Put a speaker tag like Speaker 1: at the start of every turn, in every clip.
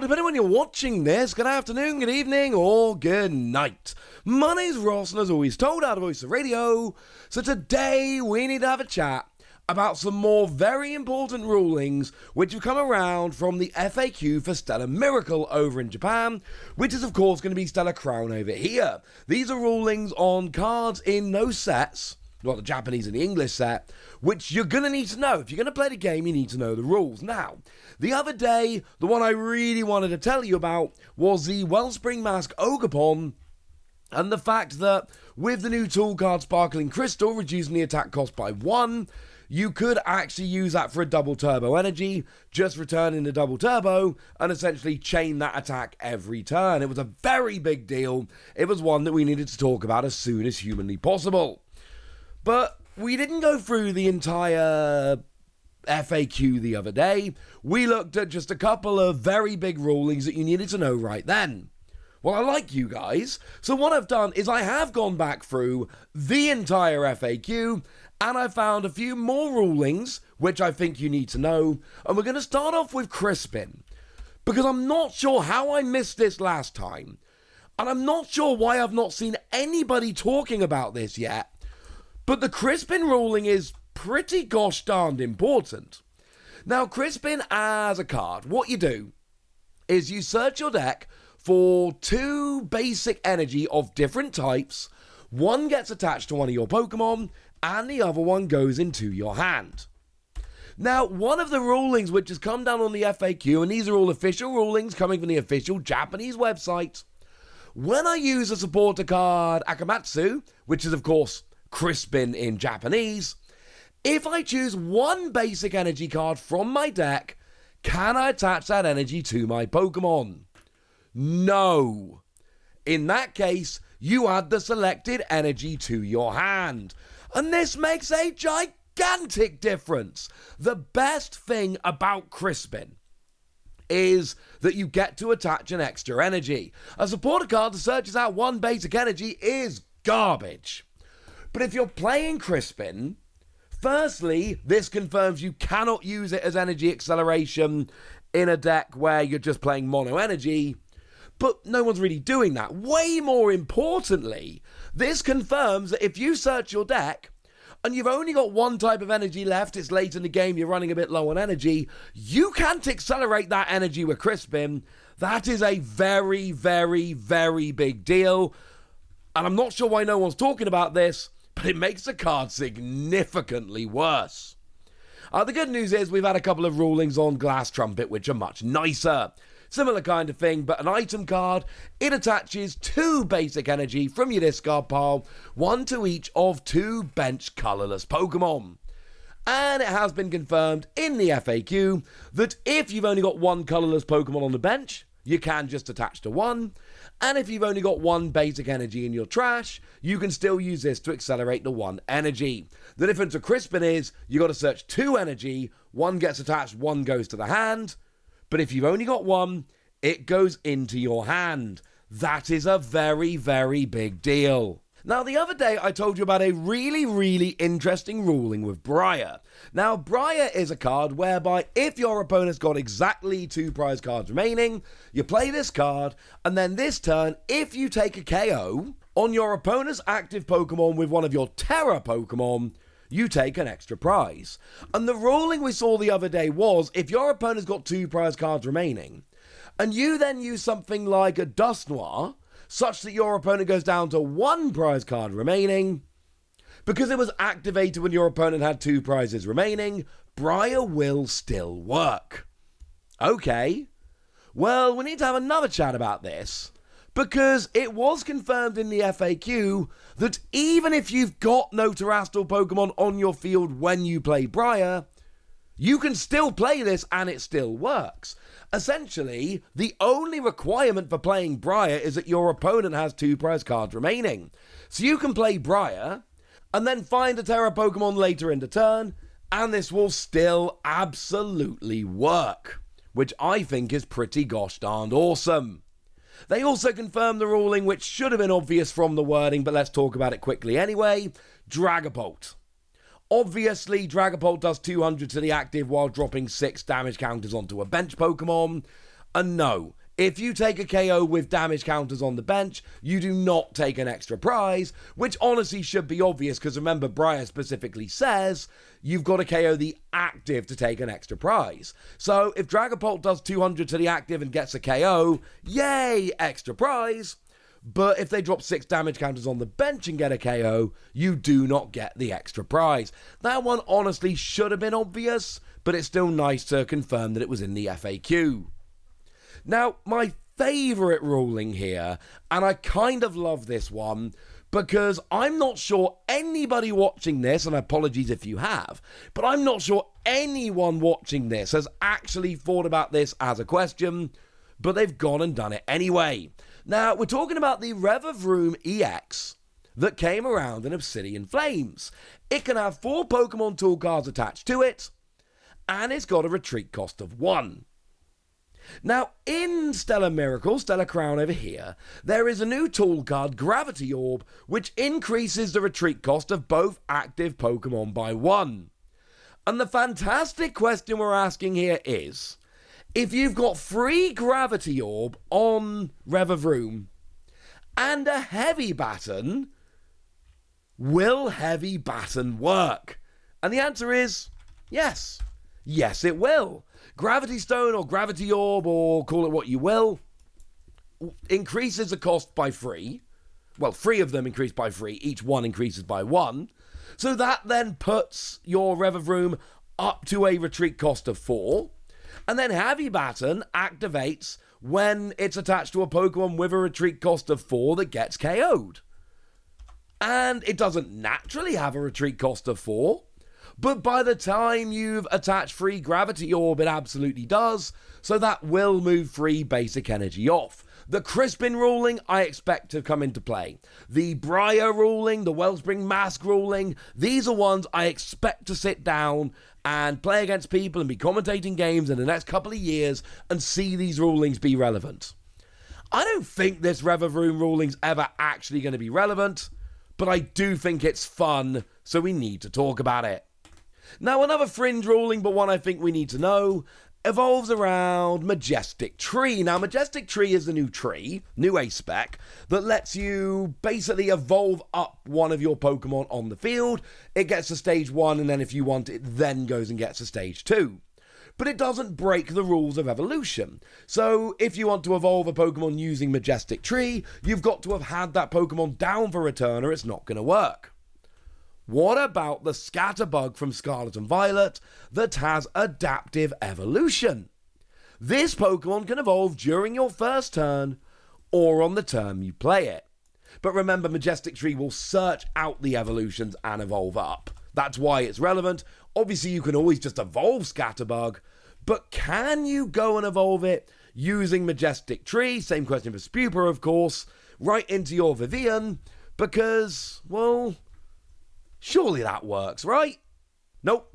Speaker 1: depending on when you're watching this, good afternoon, good evening, or good night. My name's Ross, and as always, told out of Voice of Radio. So today, we need to have a chat about some more very important rulings which have come around from the FAQ for Stellar Miracle over in Japan, which is of course going to be Stellar Crown over here. These are rulings on cards in those sets, well, the Japanese and the English set, which you're going to need to know. If you're going to play the game, you need to know the rules. Now, the other day, the one I really wanted to tell you about was the Wellspring Mask Ogapon, and the fact that with the new tool card Sparkling Crystal reducing the attack cost by 1, you could actually use that for a double turbo energy, just return in the double turbo, and essentially chain that attack every turn. It was a very big deal. It was one that we needed to talk about as soon as humanly possible. But we didn't go through the entire FAQ the other day. We looked at just a couple of very big rulings that you needed to know right then. Well, I like you guys, so what I've done is I have gone back through the entire FAQ, and I found a few more rulings, which I think you need to know, and we're going to start off with Crispin, because I'm not sure how I missed this last time, and I'm not sure why I've not seen anybody talking about this yet, but the Crispin ruling is pretty gosh darned important. Now, Crispin as a card, what you do is you search your deck for 2 basic energy of different types. One gets attached to one of your Pokemon, and the other one goes into your hand. Now, one of the rulings which has come down on the FAQ, and these are all official rulings coming from the official Japanese website, when I use a supporter card Akamatsu, which is of course Crispin in Japanese, if I choose one basic energy card from my deck, can I attach that energy to my Pokemon? No. In that case, you add the selected energy to your hand. And this makes a gigantic difference. The best thing about Crispin is that you get to attach an extra energy. A supporter card that searches out one basic energy is garbage. But if you're playing Crispin, firstly, this confirms you cannot use it as energy acceleration in a deck where you're just playing mono energy. But no one's really doing that. Way more importantly, this confirms that if you search your deck and you've only got one type of energy left, it's late in the game, you're running a bit low on energy, you can't accelerate that energy with Crispin. That is a very, very, very big deal. And I'm not sure why no one's talking about this, but it makes the card significantly worse. The good news is we've had a couple of rulings on Glass Trumpet, which are much nicer. Similar kind of thing, but an item card. It attaches 2 basic energy from your discard pile, 1 to each of 2 bench colourless Pokemon. And it has been confirmed in the FAQ that if you've only got 1 colourless Pokemon on the bench, you can just attach to 1. And if you've only got 1 basic energy in your trash, you can still use this to accelerate the 1 energy. The difference with Crispin is you got to search 2 energy, 1 gets attached, 1 goes to the hand. But if you've only got 1, it goes into your hand. That is a very, very big deal. Now, the other day I told you about a really, really interesting ruling with Briar. Now, Briar is a card whereby if your opponent's got exactly 2 prize cards remaining, you play this card, and then this turn, if you take a KO on your opponent's active Pokemon with one of your Terra Pokemon, you take an extra prize. And the ruling we saw the other day was, if your opponent's got 2 prize cards remaining, and you then use something like a Dusknoir, such that your opponent goes down to 1 prize card remaining, because it was activated when your opponent had 2 prizes remaining, Briar will still work. Okay, well, we need to have another chat about this, because it was confirmed in the FAQ that even if you've got no terrestrial Pokemon on your field when you play Briar, you can still play this and it still works. Essentially, the only requirement for playing Briar is that your opponent has 2 prize cards remaining. So you can play Briar and then find a Terra Pokemon later in the turn, and this will still absolutely work, which I think is pretty gosh darned awesome. They also confirmed the ruling, which should have been obvious from the wording, but let's talk about it quickly anyway. Dragapult. Obviously, Dragapult does 200 to the active while dropping 6 damage counters onto a bench Pokemon. And no, if you take a KO with damage counters on the bench, you do not take an extra prize, which honestly should be obvious because remember, Briar specifically says you've got to KO the active to take an extra prize. So if Dragapult does 200 to the active and gets a KO, yay, extra prize. But if they drop 6 damage counters on the bench and get a KO, you do not get the extra prize. That one honestly should have been obvious, but it's still nice to confirm that it was in the FAQ. Now, my favourite ruling here, and I kind of love this one, because I'm not sure anybody watching this, and apologies if you have, but I'm not sure anyone watching this has actually thought about this as a question, but they've gone and done it anyway. Now, we're talking about the Revavroom EX that came around in Obsidian Flames. It can have 4 Pokemon tool cards attached to it, and it's got a retreat cost of 1. Now, in Stellar Miracle, Stellar Crown over here, there is a new tool card, Gravity Orb, which increases the retreat cost of both active Pokemon by 1. And the fantastic question we're asking here is, if you've got 3 Gravity Orb on Revavroom and a Heavy Baton, will Heavy Baton work? And the answer is yes. Yes, it will. Gravity Stone or Gravity Orb, or call it what you will, increases the cost by 3. Well, 3 of them increase by 3. Each one increases by 1. So that then puts your Revavroom up to a retreat cost of 4. And then Heavy Baton activates when it's attached to a Pokemon with a retreat cost of 4 that gets KO'd. And it doesn't naturally have a retreat cost of 4. But by the time you've attached 3 Gravity Orb, it absolutely does. So that will move 3 basic energy off. The Crispin ruling, I expect to come into play. The Briar ruling, the Wellspring Mask ruling, these are ones I expect to sit down and play against people and be commentating games in the next couple of years and see these rulings be relevant. I don't think this Revavroom ruling's ever actually going to be relevant, but I do think it's fun, so we need to talk about it. Now, another fringe ruling, but one I think we need to know, evolves around Majestic Tree. Now, Majestic Tree is the new tree, new A-Spec, that lets you basically evolve up one of your Pokemon on the field. It gets to stage 1, and then if you want, it then goes and gets to stage 2. But it doesn't break the rules of evolution. So, if you want to evolve a Pokemon using Majestic Tree, you've got to have had that Pokemon down for return, or it's not going to work. What about the Scatterbug from Scarlet and Violet that has adaptive evolution? This Pokemon can evolve during your first turn or on the turn you play it. But remember, Majestic Tree will search out the evolutions and evolve up. That's why it's relevant. Obviously, you can always just evolve Scatterbug, but can you go and evolve it using Majestic Tree? Same question for Spuper, of course, right into your Vivian, because, well, surely that works, right? Nope.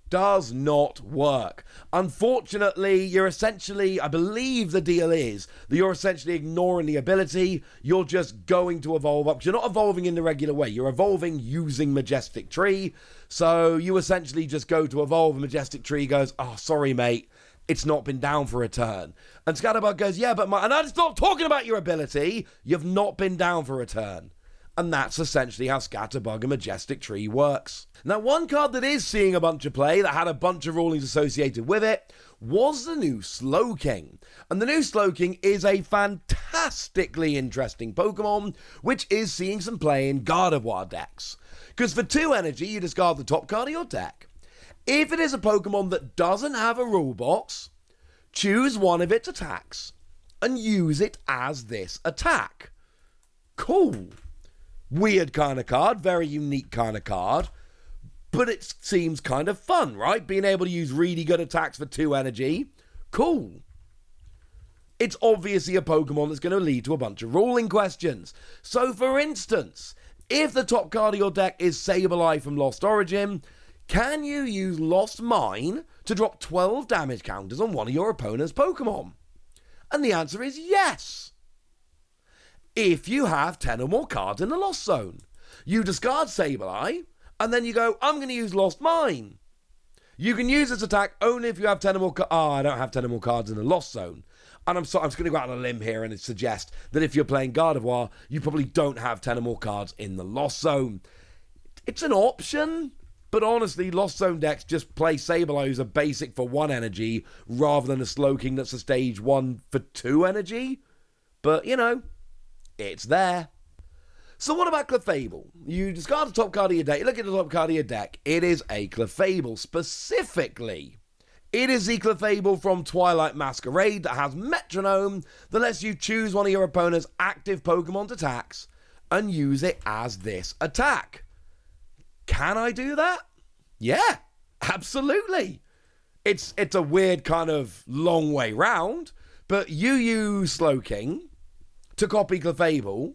Speaker 1: Does not work. Unfortunately, you're essentially, I believe the deal is that you're essentially ignoring the ability. You're just going to evolve up. You're not evolving in the regular way. You're evolving using Majestic Tree. So you essentially just go to evolve, and Majestic Tree goes, oh, sorry, mate. It's not been down for a turn. And Scatterbug goes, yeah, but and I'm not talking about your ability. You've not been down for a turn. And that's essentially how Scatterbug and Majestic Tree works. Now, one card that is seeing a bunch of play, that had a bunch of rulings associated with it, was the new Slowking. And the new Slowking is a fantastically interesting Pokemon, which is seeing some play in Gardevoir decks. Because for 2 energy, you discard the top card of your deck. If it is a Pokemon that doesn't have a rule box, choose one of its attacks and use it as this attack. Cool. Weird kind of card, very unique kind of card, but it seems kind of fun, right? Being able to use really good attacks for 2 energy, cool. It's obviously a Pokemon that's going to lead to a bunch of ruling questions. So, for instance, if the top card of your deck is Sableye from Lost Origin, can you use Lost Mine to drop 12 damage counters on one of your opponent's Pokemon? And the answer is yes. If you have 10 or more cards in the Lost Zone, you discard Sableye, and then you go, I'm going to use Lost Mine. You can use this attack only if you have 10 or more cards. Oh, I don't have 10 or more cards in the Lost Zone. And I'm just going to go out on a limb here and suggest that if you're playing Gardevoir, you probably don't have 10 or more cards in the Lost Zone. It's an option, but honestly, Lost Zone decks just play Sableye, who's a basic for 1 energy, rather than a Slowking that's a stage 1 for 2 energy. But, you know, it's there. So what about Clefable? You discard the top card of your deck, you look at the top card of your deck, it is a Clefable. Specifically, it is the Clefable from Twilight Masquerade that has Metronome that lets you choose one of your opponent's active Pokemon attacks and use it as this attack. Can I do that? Yeah, absolutely. It's a weird kind of long way round, but you use Slowking to copy Clefable,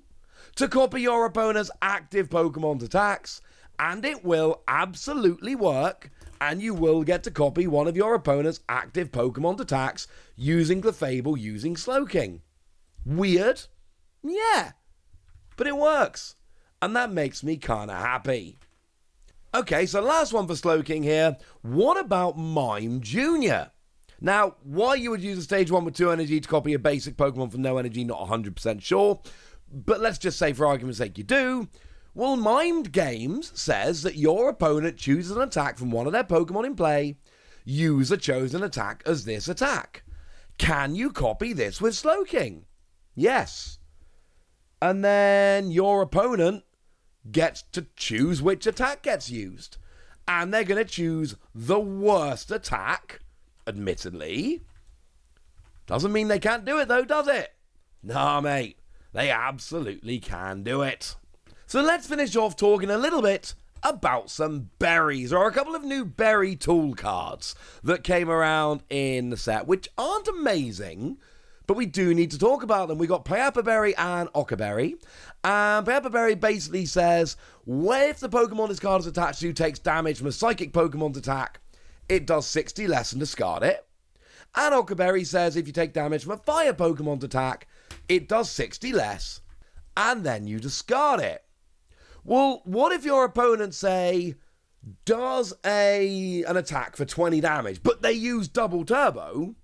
Speaker 1: to copy your opponent's active Pokemon's attacks, and it will absolutely work, and you will get to copy one of your opponent's active Pokemon's attacks using Clefable, using Slowking. Weird? Yeah, but it works, and that makes me kinda happy. Okay, so last one for Slowking here. What about Mime Jr.? Now, why you would use a stage 1 with 2 energy to copy a basic Pokemon from no energy, not 100% sure. But let's just say for argument's sake you do. Well, Mimed Games says that your opponent chooses an attack from one of their Pokemon in play. Use a chosen attack as this attack. Can you copy this with Slowking? Yes. And then your opponent gets to choose which attack gets used. And they're going to choose the worst attack, admittedly. Doesn't mean they can't do it though, does it? Nah, mate. They absolutely can do it. So let's finish off talking a little bit about some berries. There are a couple of new berry tool cards that came around in the set, which aren't amazing, but we do need to talk about them. We got Payapa Berry and Ockerberry. And Payapa Berry basically says, if the Pokemon this card is attached to takes damage from a Psychic Pokemon's attack, it does 60 less and discard it. And Ockerberry says if you take damage from a Fire Pokemon's attack, it does 60 less, and then you discard it. Well, what if your opponent, say, does an attack for 20 damage, but they use double turbo,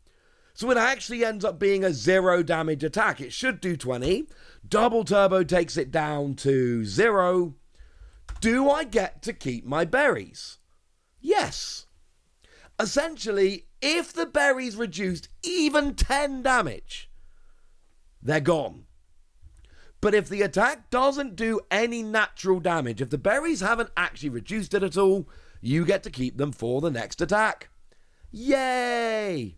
Speaker 1: so it actually ends up being a 0 damage attack. It should do 20. Double turbo takes it down to 0. Do I get to keep my berries? Yes. Essentially, if the berries reduced even 10 damage, they're gone. But if the attack doesn't do any natural damage, if the berries haven't actually reduced it at all, you get to keep them for the next attack. Yay!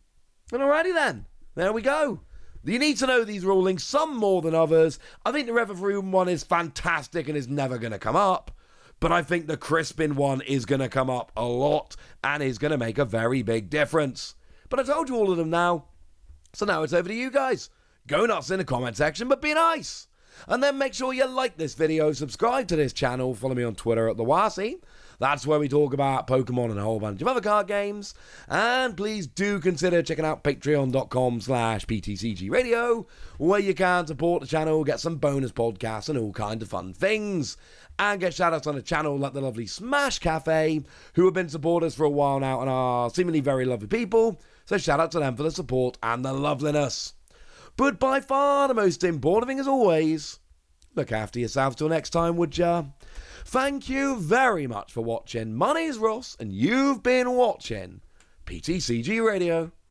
Speaker 1: And alrighty then, there we go. You need to know these rulings, some more than others. I think the Revavroom one is fantastic and is never going to come up. But I think the Crispin one is going to come up a lot and is going to make a very big difference. But I told you all of them now. So now it's over to you guys. Go nuts in the comment section, but be nice. And then make sure you like this video, subscribe to this channel, follow me on Twitter at the Wasi. That's where we talk about Pokemon and a whole bunch of other card games. And please do consider checking out patreon.com/PTCG Radio, where you can support the channel, get some bonus podcasts and all kinds of fun things. And get shoutouts on the channel like the lovely Smash Cafe, who have been supporters for a while now and are seemingly very lovely people. So shout out to them for the support and the loveliness. But by far the most important thing as always, look after yourselves till next time, would ya? Thank you very much for watching. My name's Ross, and you've been watching PTCG Radio.